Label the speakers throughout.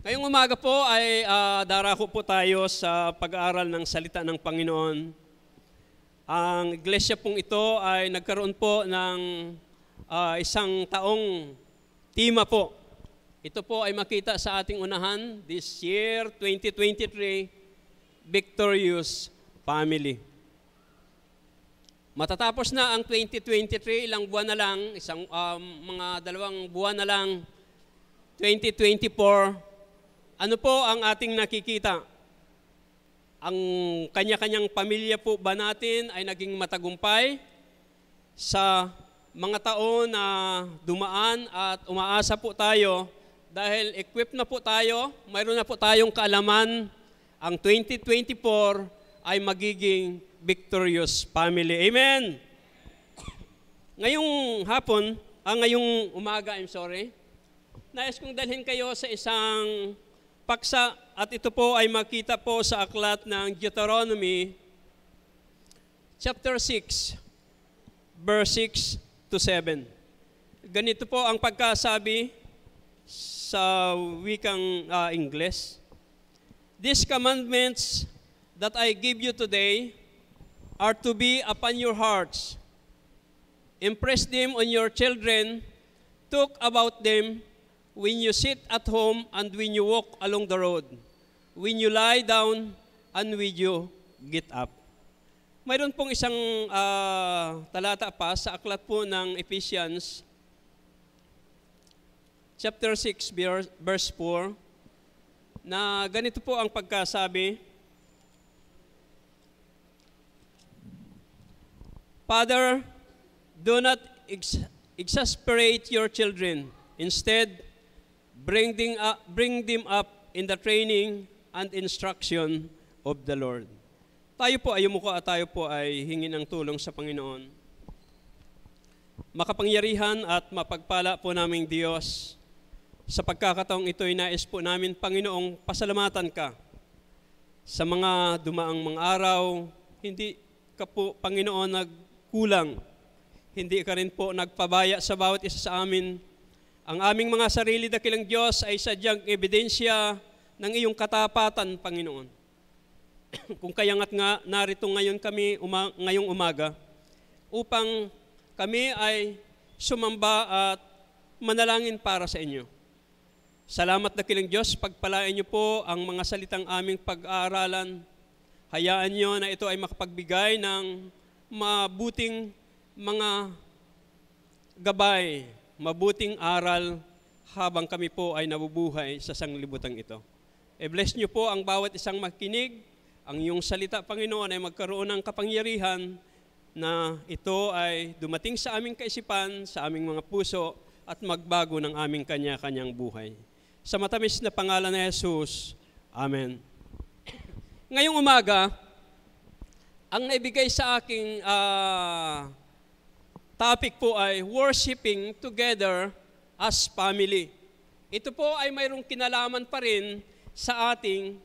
Speaker 1: Ngayong umaga po ay darako po tayo sa pag-aaral ng salita ng Panginoon. Ang iglesia pong ito ay nagkaroon po ng isang taong tema po. Ito po ay makita sa ating unahan this year, 2023, Victorious Family. Matatapos na ang 2023, ilang buwan na lang, mga 2 buwan na lang, 2024, ano po ang ating nakikita? Ang kanya-kanyang pamilya po ba natin ay naging matagumpay sa mga taon na dumaan at umaasa po tayo dahil equipped na po tayo, mayroon na po tayong kaalaman, ang 2024 ay magiging victorious family. Amen! Ngayong umaga, nais kong dalhin kayo sa isang paksa at ito po ay makita po sa aklat ng Deuteronomy chapter 6 verse 6 to 7. Ganito po ang pagkasabi sa wikang Ingles. These commandments that I give you today are to be upon your hearts. Impress them on your children, talk about them when you sit at home and when you walk along the road, when you lie down and when you get up. Mayroon pong isang talata pa sa aklat po ng Ephesians, chapter 6, verse 4, na ganito po ang pagkasabi. Father, do not exasperate your children. Instead, bring them up in the training and instruction of the Lord. Tayo po ay yumuko at tayo po ay hingi ng tulong sa Panginoon. Makapangyarihan at mapagpala po naming Diyos, sa pagkakataong ito'y nais po namin, Panginoong, pasalamatan ka sa mga dumaang mga araw. Hindi ka po, Panginoon, nagkulang. Hindi ka rin po nagpabaya sa bawat isa sa amin. Ang aming mga sarili dakilang Diyos ay sadyang ebidensya ng iyong katapatan, Panginoon. Kung kaya nga narito ngayon kami ngayong umaga upang kami ay sumamba at manalangin para sa inyo. Salamat dakilang Diyos, pagpalain niyo po ang mga salitang aming pag-aaralan. Hayaan niyo na ito ay makapagbigay ng mabuting mga gabay, mabuting aral habang kami po ay nabubuhay sa sanglibutan ito. I-bless niyo po ang bawat isang makinig. Ang iyong salita, Panginoon, ay magkaroon ng kapangyarihan na ito ay dumating sa aming kaisipan, sa aming mga puso, at magbago ng aming kanya-kanyang buhay. Sa matamis na pangalan ni Jesus, Amen. Ngayong umaga, ang naibigay sa aking topic po ay worshiping together as family. Ito po ay mayroong kinalaman pa rin sa ating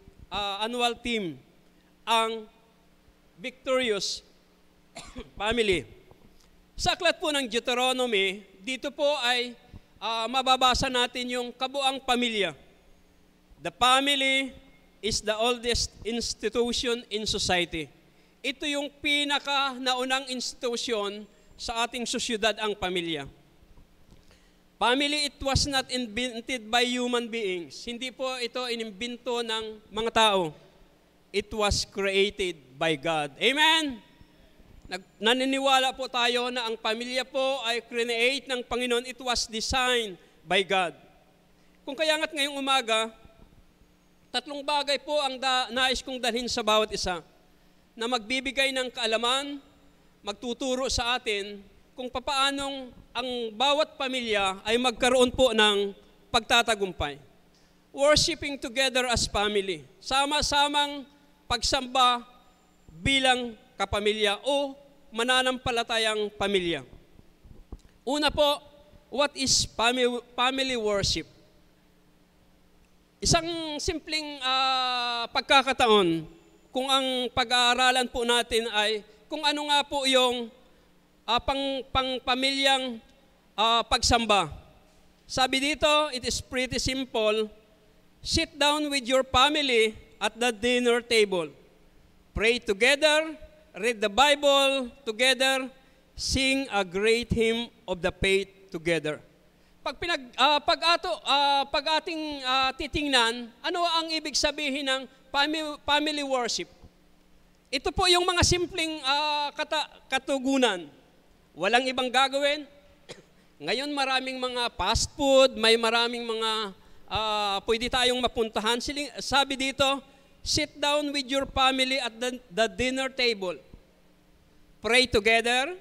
Speaker 1: annual theme, ang Victorious Family. Sa aklat po ng Deuteronomy, dito po ay mababasa natin yung kabuang pamilya. The family is the oldest institution in society. Ito yung pinaka-naunang institusyon sa ating sosyedad, ang pamilya. Family, it was not invented by human beings. Hindi po ito inimbento ng mga tao. It was created by God. Amen? Naniniwala po tayo na ang pamilya po ay create ng Panginoon. It was designed by God. Kung kaya nga't ngayong umaga, 3 bagay po ang nais kong dalhin sa bawat isa na magbibigay ng kaalaman, magtuturo sa atin kung papaanong ang bawat pamilya ay magkaroon po ng pagtatagumpay. Worshiping together as family. Sama-samang pagsamba bilang kapamilya o mananampalatayang pamilya. Una po, what is family worship? Isang simpleng pagkakataon kung ang pag-aaralan po natin ay kung ano nga po yung pamilyang pagsamba. Sabi dito, it is pretty simple. sit down with your family at the dinner table. Pray together, read the Bible together, sing a great hymn of the faith together. Pag ating titingnan, ano ang ibig sabihin ng family worship? Ito po yung mga simpleng katugunan. Walang ibang gagawin. Ngayon maraming mga fast food, may maraming mga pwede tayong mapuntahan. Sabi dito, sit down with your family at the dinner table. Pray together,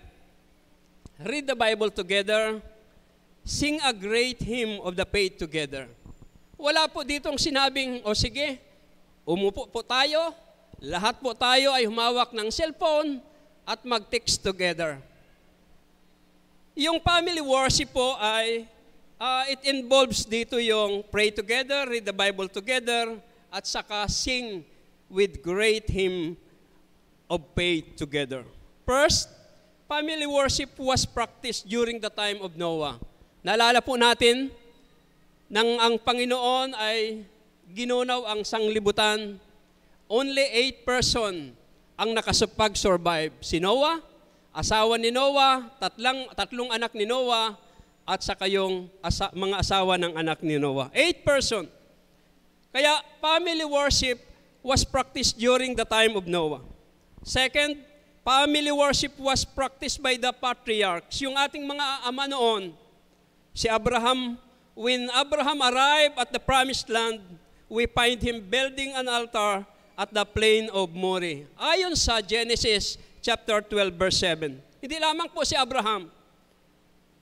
Speaker 1: read the Bible together, sing a great hymn of the faith together. Wala po ditong sinabing, o sige, umupo po tayo, lahat po tayo ay humawak ng cellphone at mag-text together. Yung family worship po ay, it involves dito yung pray together, read the Bible together, at saka sing with great hymn of faith together. First, family worship was practiced during the time of Noah. Naalala po natin, nang ang Panginoon ay ginunaw ang sanglibutan, only 8 person ang nakapag-survive. Si Noah, asawa ni Noah, tatlong anak ni Noah, at saka yung mga asawa ng anak ni Noah. 8 person. Kaya family worship was practiced during the time of Noah. Second, family worship was practiced by the patriarchs. Yung ating mga ama noon, si Abraham, when Abraham arrived at the promised land, we find him building an altar at the plain of Moreh. Ayon sa Genesis chapter 12 verse 7. Hindi lamang po si Abraham.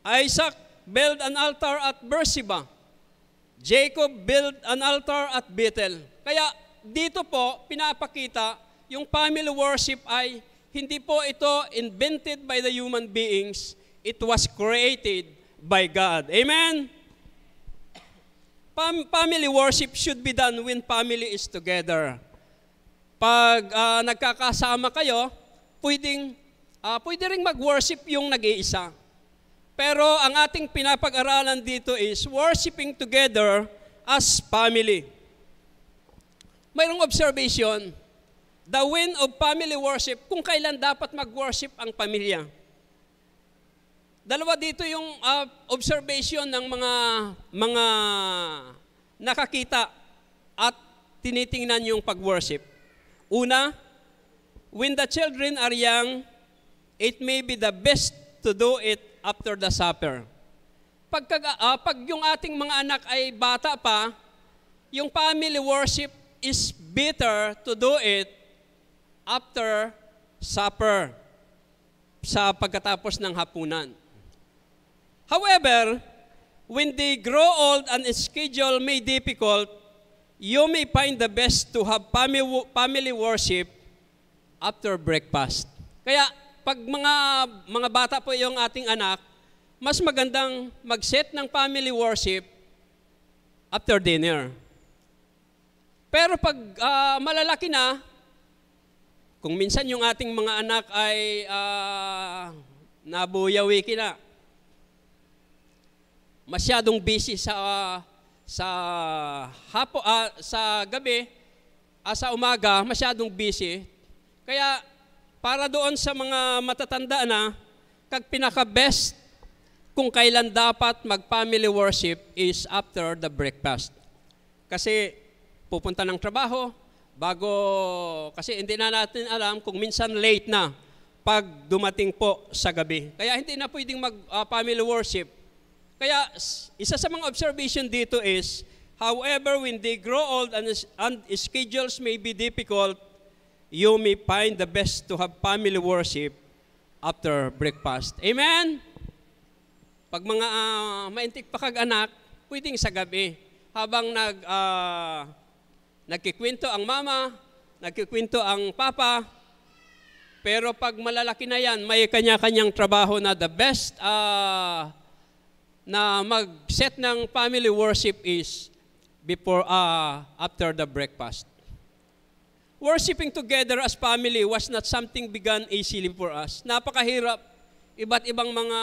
Speaker 1: Isaac built an altar at Beersheba. Jacob built an altar at Bethel. Kaya dito po pinapakita yung family worship ay hindi po ito invented by the human beings. It was created by God. Amen? Family worship should be done when family is together. Pag nagkakasama kayo, pwede ring mag-worship yung nag-iisa. Pero ang ating pinapag-aralan dito is worshiping together as family. Mayroong observation, the when of family worship, kung kailan dapat mag-worship ang pamilya. Dalawa dito yung observation ng mga nakakita at tinitingnan yung pag-worship. Una, when the children are young, it may be the best to do it after the supper. Pag yung ating mga anak ay bata pa, yung family worship is better to do it after supper, sa pagkatapos ng hapunan. However, when they grow old and schedule may difficult, you may find the best to have family worship after breakfast. Kaya pag mga bata po yung ating anak, mas magandang mag-set ng family worship after dinner. Pero pag malalaki na, kung minsan yung ating mga anak ay nabuyawiki na, masyadong busy sa gabi, sa umaga, masyadong busy. Kaya para doon sa mga matatanda na, kag pinaka-best kung kailan dapat mag-family worship is after the breakfast. Kasi pupunta ng trabaho, kasi hindi na natin alam kung minsan late na pag dumating po sa gabi. Kaya hindi na pwedeng mag-family worship. Kaya isa sa mga observation dito is, however, when they grow old and schedules may be difficult, you may find the best to have family worship after breakfast. Amen? Pag mga maintik pa kag anak, pwedeng sa gabi. Habang nagkikwento ang mama, nagkikwento ang papa, pero pag malalaki na yan, may kanya-kanyang trabaho na the best na mag-set ng family worship is after the breakfast. Worshiping together as family was not something begun easily for us. Napakahirap. Iba't ibang mga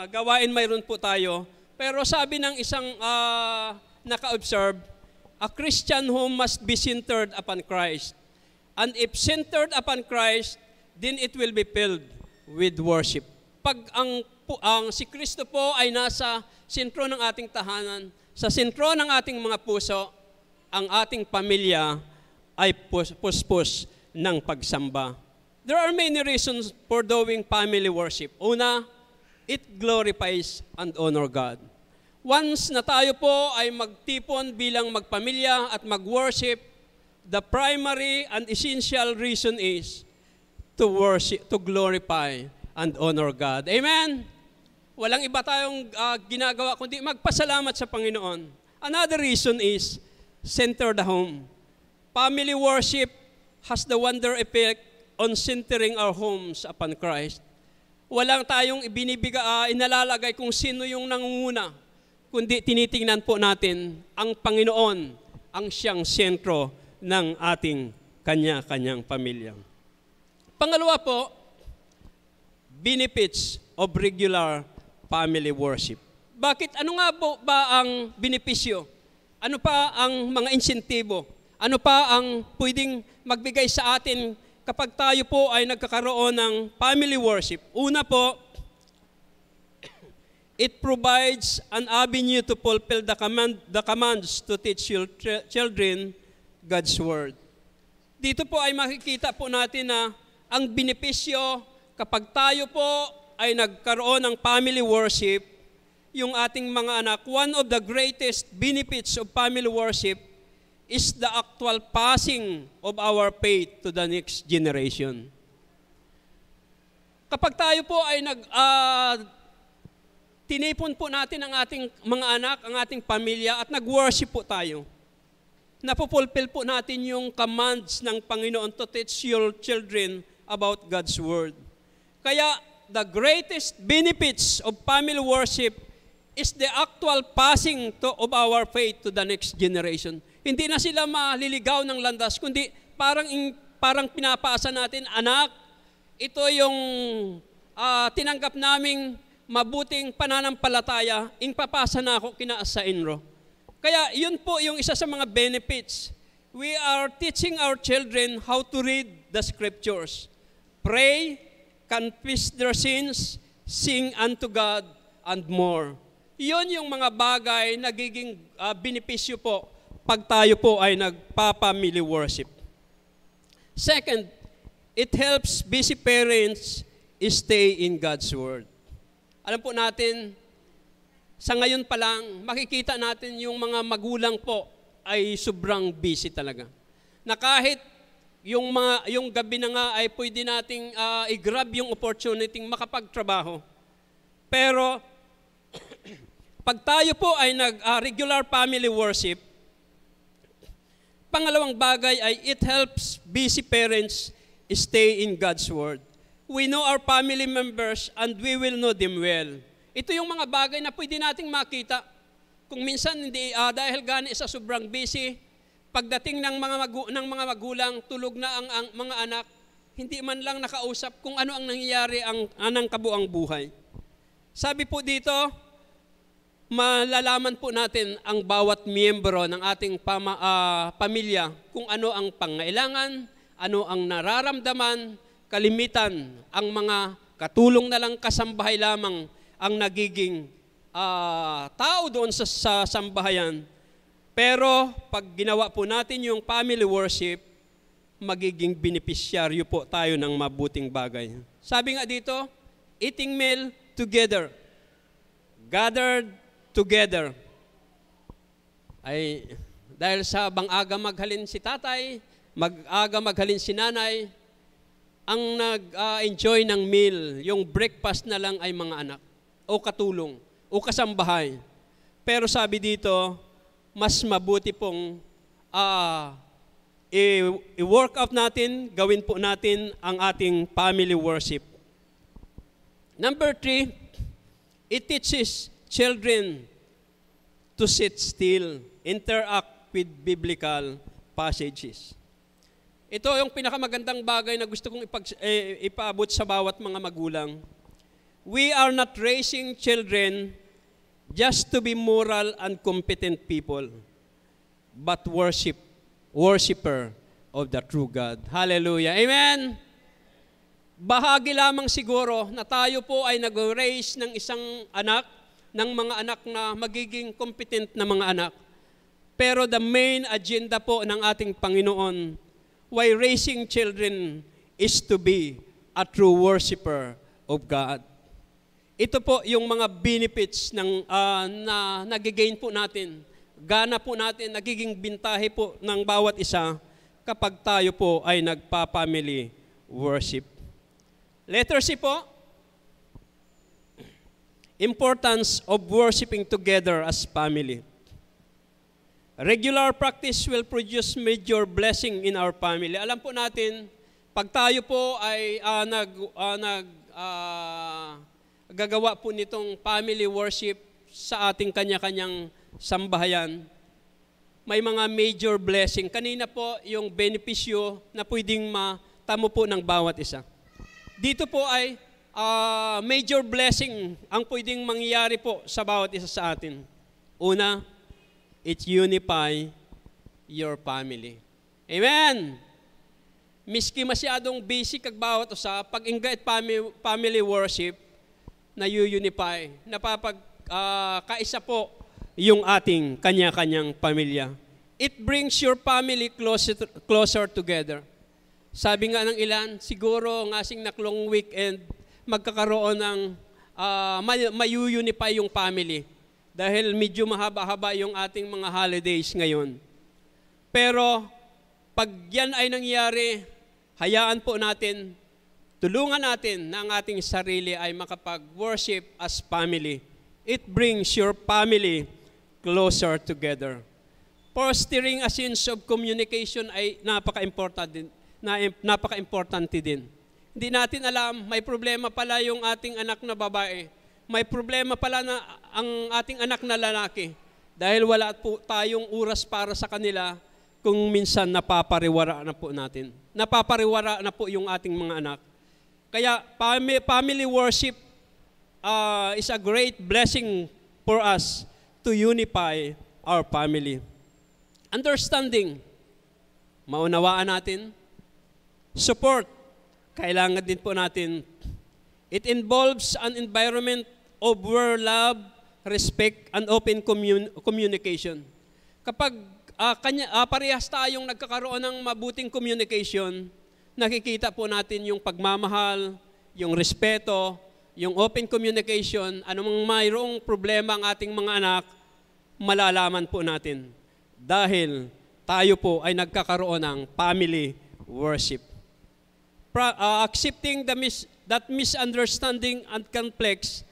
Speaker 1: gawain mayroon po tayo. Pero sabi ng isang naka-observe, a Christian home must be centered upon Christ. And if centered upon Christ, then it will be filled with worship. Pag ang si Kristo po ay nasa sentro ng ating tahanan, sa sentro ng ating mga puso, ang ating pamilya ay puspos ng pagsamba. There are many reasons for doing family worship. Una, it glorifies and honor God. Once na tayo po ay magtipon bilang magpamilya at mag-worship, the primary and essential reason is to worship, to glorify and honor God. Amen? Walang iba tayong ginagawa kundi magpasalamat sa Panginoon. Another reason is center the home. Family worship has the wonder effect on centering our homes upon Christ. Walang tayong inalalagay kung sino yung nangunguna, kundi tinitingnan po natin ang Panginoon, ang siyang sentro ng ating kanya-kanyang pamilya. Pangalawa po, benefits of regular family worship. Bakit? Ano nga po ba ang benepisyo? Ano pa ang mga insentibo? Ano pa ang pwedeng magbigay sa atin kapag tayo po ay nagkakaroon ng family worship? Una po, it provides an avenue to fulfill the commands to teach your children God's Word. Dito po ay makikita po natin na ang benepisyo kapag tayo po ay nagkaroon ng family worship, yung ating mga anak, one of the greatest benefits of family worship is the actual passing of our faith to the next generation. Kapag tayo po ay tinipon po natin ang ating mga anak, ang ating pamilya at nag-worship po tayo, napupulfill po natin yung commands ng Panginoon to teach your children about God's Word. Kaya the greatest benefits of family worship is the actual passing of our faith to the next generation. Hindi na sila maliligaw ng landas, kundi parang pinapasa natin, anak, ito yung tinanggap naming mabuting pananampalataya, papasa na ako kinaas sa inro. Kaya yun po yung isa sa mga benefits. We are teaching our children how to read the scriptures, pray, confess their sins, sing unto God, and more. Yun yung mga bagay nagiging benepisyo po pag tayo po ay nagpa-family worship. Second, it helps busy parents stay in God's Word. Alam po natin, sa ngayon pa lang, makikita natin yung mga magulang po ay sobrang busy talaga. Na kahit yung gabi na nga ay pwede nating i-grab yung opportunity makapagtrabaho. Pero pag tayo po ay regular family worship, pangalawang bagay ay it helps busy parents stay in God's Word. We know our family members and we will know them well. Ito yung mga bagay na pwede nating makita. Kung minsan hindi dahil gani sa sobrang busy, pagdating ng mga magulang, tulog na ang mga anak, hindi man lang nakausap kung ano ang nangyayari ang kabuang buhay. Sabi po dito, malalaman po natin ang bawat miyembro ng ating pamilya kung ano ang pangailangan, ano ang nararamdaman, kalimitan, ang mga katulong na lang kasambahay lamang ang nagiging tao doon sa sambahayan. Pero pag ginawa po natin yung family worship, magiging beneficiaryo po tayo ng mabuting bagay. Sabi nga dito, eating meal together, gathered together. Ay, dahil sa bang-aga maghalin si tatay, mag-aga maghalin si nanay, ang nag-enjoy ng meal, yung breakfast na lang ay mga anak, o katulong, o kasambahay. Pero sabi dito, mas mabuti pong i-work out natin, gawin po natin ang ating family worship. Number 3, it teaches children to sit still, interact with biblical passages. Ito yung pinakamagandang bagay na gusto kong ipaabot sa bawat mga magulang. We are not raising children just to be moral and competent people. but worshiper of the true God. Hallelujah. Amen? Bahagi lamang siguro na tayo po ay nag-raise ng isang anak, ng mga anak na magiging competent na mga anak. Pero the main agenda po ng ating Panginoon, why raising children is to be a true worshiper of God. Ito po yung mga benefits na nagigain po natin. Gana po natin, nagiging bintahe po ng bawat isa kapag tayo po ay nagpa-family worship. Letter C po, importance of worshiping together as family. Regular practice will produce major blessing in our family. Alam po natin, pag tayo po ay gagawa po nitong family worship sa ating kanya-kanyang sambahayan, may mga major blessing. Kanina po yung benepisyo na pwedeng matamo po ng bawat isa. Dito po ay major blessing ang pwedeng mangyayari po sa bawat isa sa atin. Una, it unify your family. Amen! Miski masyadong basic kag bawat usa, pag invite family worship, na unify, napapagkaisa po yung ating kanya-kanyang pamilya. It brings your family closer together. Sabi nga ng ilan, siguro ngasing naklong weekend, magkakaroon ng mayu-unify yung family. Dahil medyo mahaba-haba yung ating mga holidays ngayon. Pero pag yan ay nangyari, hayaan po natin, tulungan natin na ang ating sarili ay makapag-worship as family. It brings your family closer together. Fostering a sense of communication ay napaka-importante din. Hindi natin alam, may problema pala yung ating anak na babae. May problema pala na ang ating anak na lalaki. Dahil wala po tayong oras para sa kanila kung minsan napapariwara na po natin. Napapariwara na po yung ating mga anak. Kaya family worship is a great blessing for us to unify our family. Understanding, maunawaan natin. Support, kailangan din po natin. It involves an environment of where love, respect, and open communication. Kapag parehas tayong nagkakaroon ng mabuting communication, nakikita po natin yung pagmamahal, yung respeto, yung open communication, anumang mayroong problema ang ating mga anak, malalaman po natin. Dahil tayo po ay nagkakaroon ng family worship. Accepting that misunderstanding and conflicts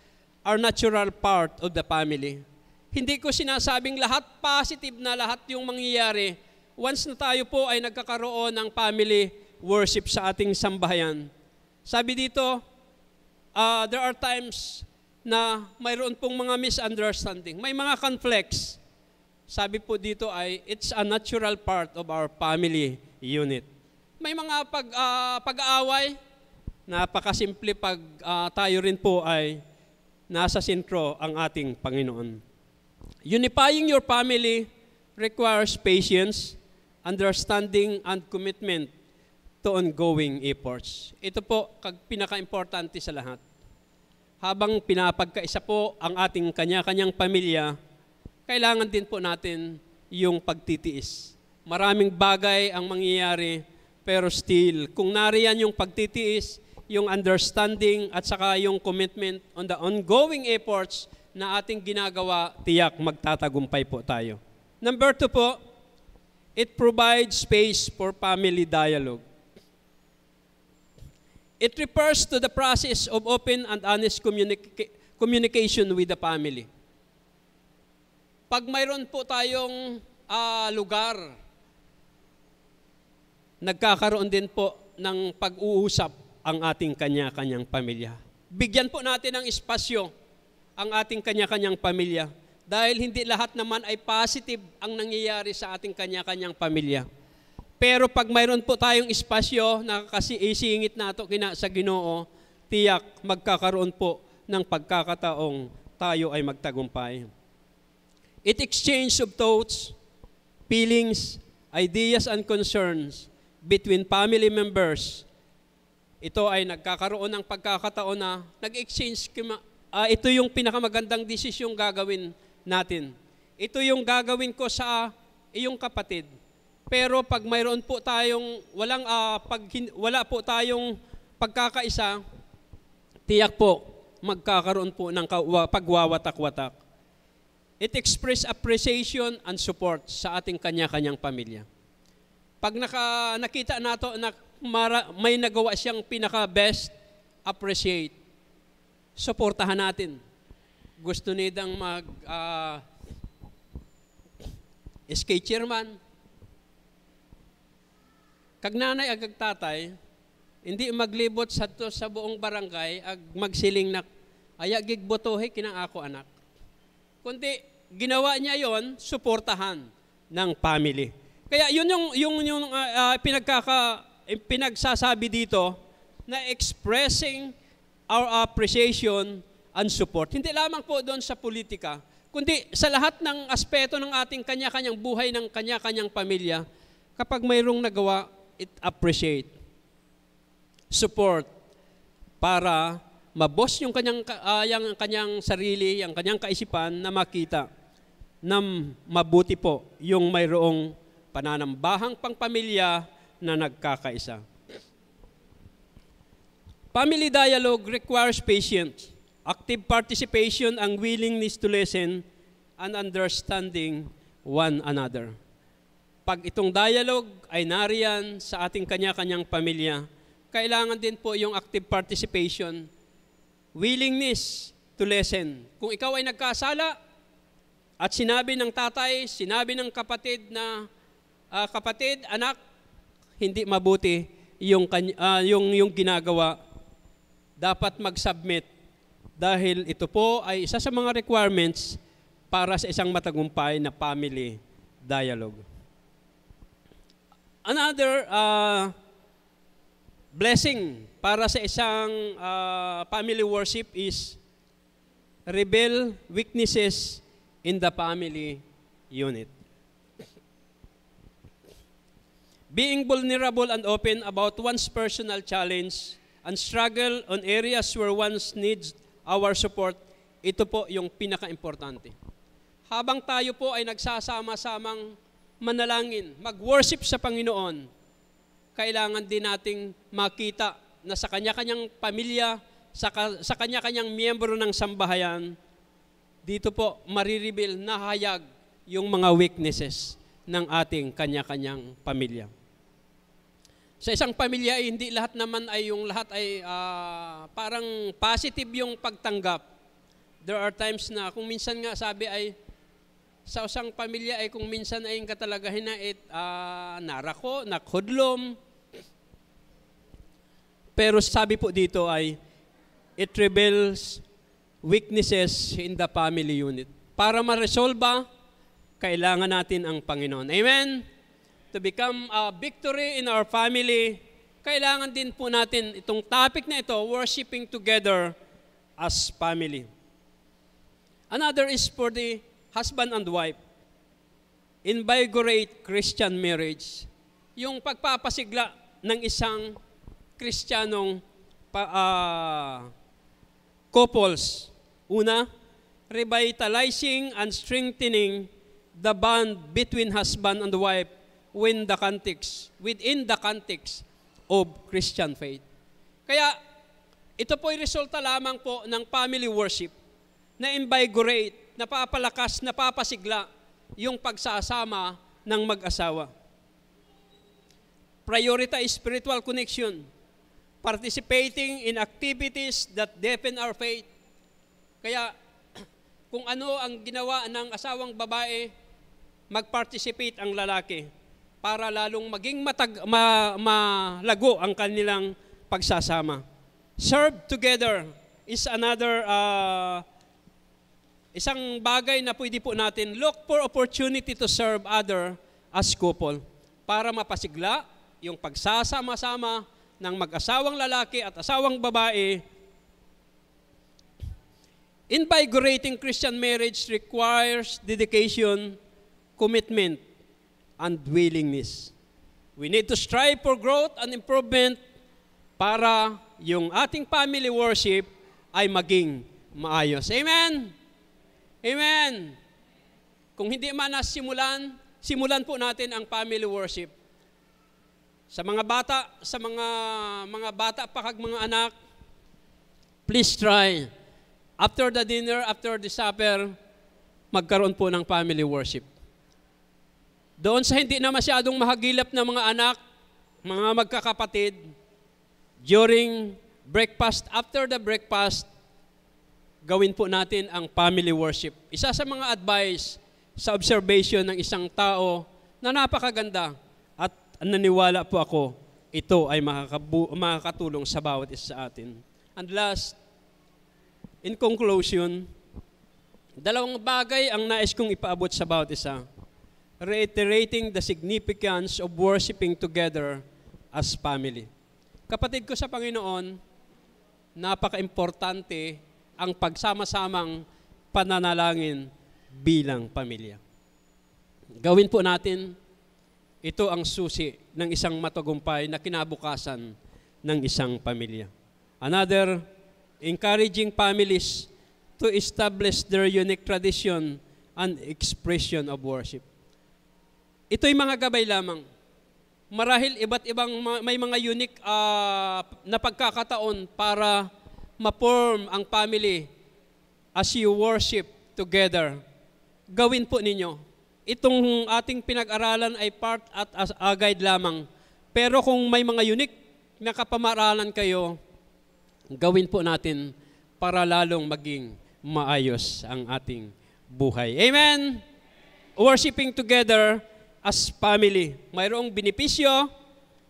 Speaker 1: are natural part of the family. Hindi ko sinasabing lahat positive na lahat yung mangyayari. Once na tayo po ay nagkakaroon ng family worship sa ating sambahayan. Sabi dito, there are times na mayroon pong mga misunderstanding. May mga conflicts. Sabi po dito ay, it's a natural part of our family unit. May mga pag-aaway, napakasimple pag tayo rin po ay nasa sentro ang ating Panginoon. Unifying your family requires patience, understanding, and commitment to ongoing efforts. Ito po, pinaka-importante sa lahat. Habang pinapagkaisa po ang ating kanya-kanyang pamilya, kailangan din po natin yung pagtitiis. Maraming bagay ang mangyayari, pero still, kung nariyan yung pagtitiis, yung understanding at saka yung commitment on the ongoing efforts na ating ginagawa, tiyak magtatagumpay po tayo. Number 2 po, it provides space for family dialogue. It refers to the process of open and honest communication with the family. Pag mayroon po tayong lugar, nagkakaroon din po ng pag-uusap ang ating kanya-kanyang pamilya. Bigyan po natin ng espasyo ang ating kanya-kanyang pamilya dahil hindi lahat naman ay positive ang nangyayari sa ating kanya-kanyang pamilya. Pero pag mayroon po tayong espasyo na kasi isingit nato sa Ginoo, tiyak magkakaroon po ng pagkakataong tayo ay magtagumpay. It exchange of thoughts, feelings, ideas, and concerns between family members. Ito ay nagkakaroon ng pagkakataon na nag-exchange. Ito yung pinakamagandang desisyong gagawin natin. Ito yung gagawin ko sa iyong kapatid. Pero pag mayroon po tayong wala po tayong pagkakaisa, tiyak po magkakaroon po ng pagwawatak-watak. It express appreciation and support sa ating kanya-kanyang pamilya. Pag nakita nato na may nagawa siyang pinaka-best, appreciate. Suportahan natin. Gusto nidang SK chairman. Kag nanay ag tatay, hindi maglibot sa buong barangay ag magsiling na aya gigbotohe kinang ako anak. Kundi ginawa niya yon, suportahan ng family. Kaya yun yung pinagsasabi dito na expressing our appreciation and support. Hindi lamang po doon sa politika, kundi sa lahat ng aspeto ng ating kanya-kanyang buhay ng kanya-kanyang pamilya, kapag mayroong nagawa, it appreciate, support, para mabos yung kanyang sarili, yung kanyang kaisipan na makita na mabuti po yung mayroong pananambahang pangpamilya na nagkakaisa. Family dialogue requires patience, active participation, and willingness to listen and understanding one another. Pag itong dialogue ay nariyan sa ating kanya-kanyang pamilya, kailangan din po yung active participation, willingness to listen. Kung ikaw ay nagkasala at sinabi ng tatay, sinabi ng kapatid na, kapatid, anak, hindi mabuti yung ginagawa, dapat mag-submit dahil ito po ay isa sa mga requirements para sa isang matagumpay na family dialogue. Another blessing para sa isang family worship is reveal weaknesses in the family unit. Being vulnerable and open about one's personal challenge and struggle on areas where one needs our support, ito po yung pinaka-importante. Habang tayo po ay nagsasama-samang manalangin, mag-worship sa Panginoon, kailangan din nating makita na sa kanya-kanyang pamilya, sa kanya-kanyang miyembro ng sambahayan, dito po marireveal na hayag yung mga weaknesses ng ating kanya-kanyang pamilya. Sa isang pamilya, hindi lahat naman ay parang positive yung pagtanggap. There are times na kung minsan nga sabi ay sa isang pamilya ay kung minsan ay katalagahin na narako, nakhudlom. Pero sabi po dito ay it reveals weaknesses in the family unit. Para ma-resolve, kailangan natin ang Panginoon. Amen? To become a victory in our family, kailangan din po natin itong topic na ito, worshiping together as family. Another is for the husband and wife. Invigorate Christian marriage. Yung pagpapasigla ng isang Kristiyanong couples. Una, revitalizing and strengthening the bond between husband and wife within the context of Christian faith. Kaya, ito po'y resulta lamang po ng family worship na invigorate, napapalakas, napapasigla yung pagsasama ng mag-asawa. Prioritize spiritual connection, participating in activities that deepen our faith. Kaya, kung ano ang ginawa ng asawang babae, mag-participate ang lalaki para lalong maging malago ang kanilang pagsasama. Serve together is another isang bagay na pwede po natin. Look for opportunity to serve other as couple para mapasigla yung pagsasama-sama ng mag-asawang lalaki at asawang babae. Invigorating Christian marriage requires dedication, commitment, and willingness. We need to strive for growth and improvement para yung ating family worship ay maging maayos. Amen? Amen? Kung hindi man simulan po natin ang family worship. Sa mga bata pa kag mga anak, please try. After the dinner, after the supper, magkaroon po ng family worship. Doon sa hindi na masyadong mahagilap na mga anak, mga magkakapatid, during breakfast, after the breakfast, gawin po natin ang family worship. Isa sa mga advice sa observation ng isang tao na napakaganda at naniwala po ako, ito ay makakatulong sa bawat isa sa atin. And last, in conclusion, dalawang bagay ang nais kong ipaabot sa bawat isa. Reiterating the significance of worshiping together as family. Kapatid ko sa Panginoon, napaka-importante ang pagsama-samang pananalangin bilang pamilya. Gawin po natin, ito ang susi ng isang matagumpay na kinabukasan ng isang pamilya. Another, encouraging families to establish their unique tradition and expression of worship. Ito'y mga gabay lamang. Marahil iba't ibang may mga unique na pagkakataon para ma-form ang family as you worship together. Gawin po ninyo. Itong ating pinag-aralan ay part at as a guide lamang. Pero kung may mga unique na kapamaralan kayo, gawin po natin para lalong maging maayos ang ating buhay. Amen? Worshiping together as family. Mayroong benepisyo,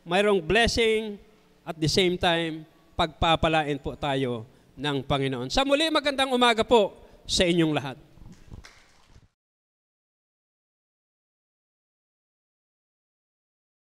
Speaker 1: mayroong blessing, at the same time, pagpapalain po tayo ng Panginoon. Sa muli, magandang umaga po sa inyong lahat.